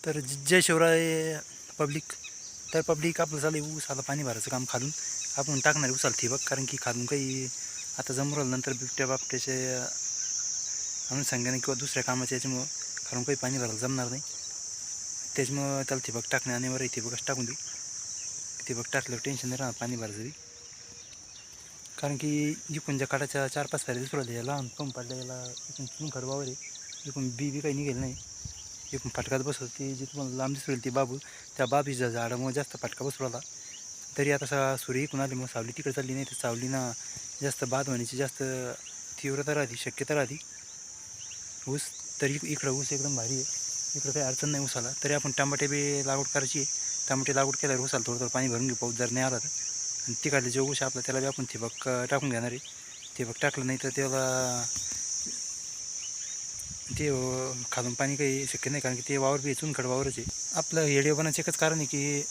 तर जय शिवराय पब्लिक. तर पब्लिक आपलं चालू आहे ऊसाला पाणी भरायचं काम खालून. आपण टाकणार ऊसाला ठिबक, कारण की खालून काही आता जमवलं नंतर बिबट्या बापट्याचे अनुषंगाने किंवा दुसऱ्या कामाच्या याच्यामुळं खालून काही पाणी भरायला जमणार नाही. त्याच्यामुळं त्याला ठिबक टाकणे अनिवार्य आहे. ठिबकच टाकून देऊ. ठिबक टाकल्यावर टेन्शन नाही राहणार पाणी भरायचं बी. कारण की इकून ज्या काठाच्या 4-5 फॅरे दिसू याला पंप पडल्या याला इकून चुन खडवावर आहे. इकून बी काही निघेल नाही. इकून फाटकात बसवत ती जी तुम्हाला लांब दिसू ती बाबू, त्या बाबीच्या झाडामुळे जास्त फाटका बसू राहिला. तरी आता सूर्य इकून आली मग सावली तिकडे चालली नाही, तर सावलीनं जास्त बाद होण्याची जास्त तीव्रता राहते, शक्यता राहते. ऊस तरी इकडं ऊस एकदम भारी आहे. इकडं काही अडचण नाही ऊसाला. तरी आपण टमाटे बी लागवड करायची आहे. टमाटे लागवड केल्यावर ऊसाला थोडं थोडं पाणी भरून घेऊ, पाऊस जर नाही आला तर. आणि तिकडले जे ऊस आपला त्याला बी आपण ठिबक टाकून घेणार आहे. ठिबक टाकलं नाही तर त्याला ते खालून पाणी काही शक्य नाही, कारण की ते वावर बी चुनखड वावरच आहे. आपलं व्हिडिओ बनायचं एकच कारण आहे की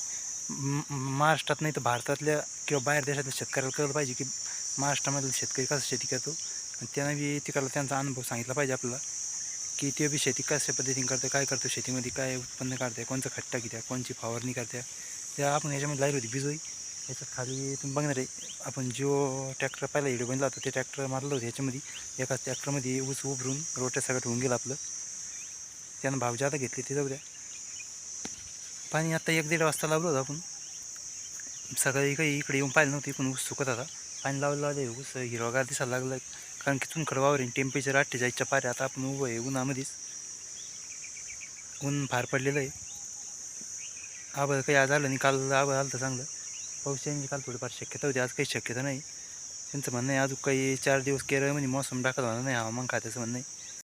महाराष्ट्रात नाही तर भारतातल्या किंवा बाहेर देशातल्या शेतकऱ्याला कळलं पाहिजे की महाराष्ट्रामधील शेतकरी कसं शेती करतो. आणि त्यांना बी तिकडला त्यांचा अनुभव सांगितला पाहिजे आपल्याला, की ते बी शेती कशा पद्धतीने करतं, काय करतो शेतीमध्ये, काय उत्पन्न काढते, कोणचं खत टाकीत्या, कोणची फवारणी करत्या. त्या आपण याच्यामध्ये लाईव्ह होती बिजोई. याच्यात खाली तुम्ही बघणार आहे, आपण जो ट्रॅक्टर पहिला व्हिडिओ बनला होता ते ट्रॅक्टर मारलं होतं याच्यामध्ये. एका ट्रॅक्टरमध्ये ऊस उभरून रोट्या सगळं होऊन गेलं आपलं. त्यानं भाव जादा घेतले ते जाऊ द्या. पाणी आत्ता 1-1.5 वाजता लावलं होतं आपण. सकाळी काही इकडे येऊन पाहिलं नव्हती, पण ऊस सुकत होता. पाणी लावलं ऊस हिरवागार दिसायला लागलं, कारण की चुनखड वावर आहे. टेम्परेचर 48च्या पार आहे. आता आपण उभं आहे उन्हामध्येच. ऊन फार पडलेलं आहे. आभाळ काही आज आलं नाही, काल आभाळ आलं तर चांगलं. पाऊस यायची काल थोडीफार शक्यता होती, आज काही शक्यता नाही. त्यांचं म्हणणं आहे अजून काही 4 दिवस केरळमध्ये मोसम दाखल होणार नाही, हवामान खात्याचं म्हणणं आहे.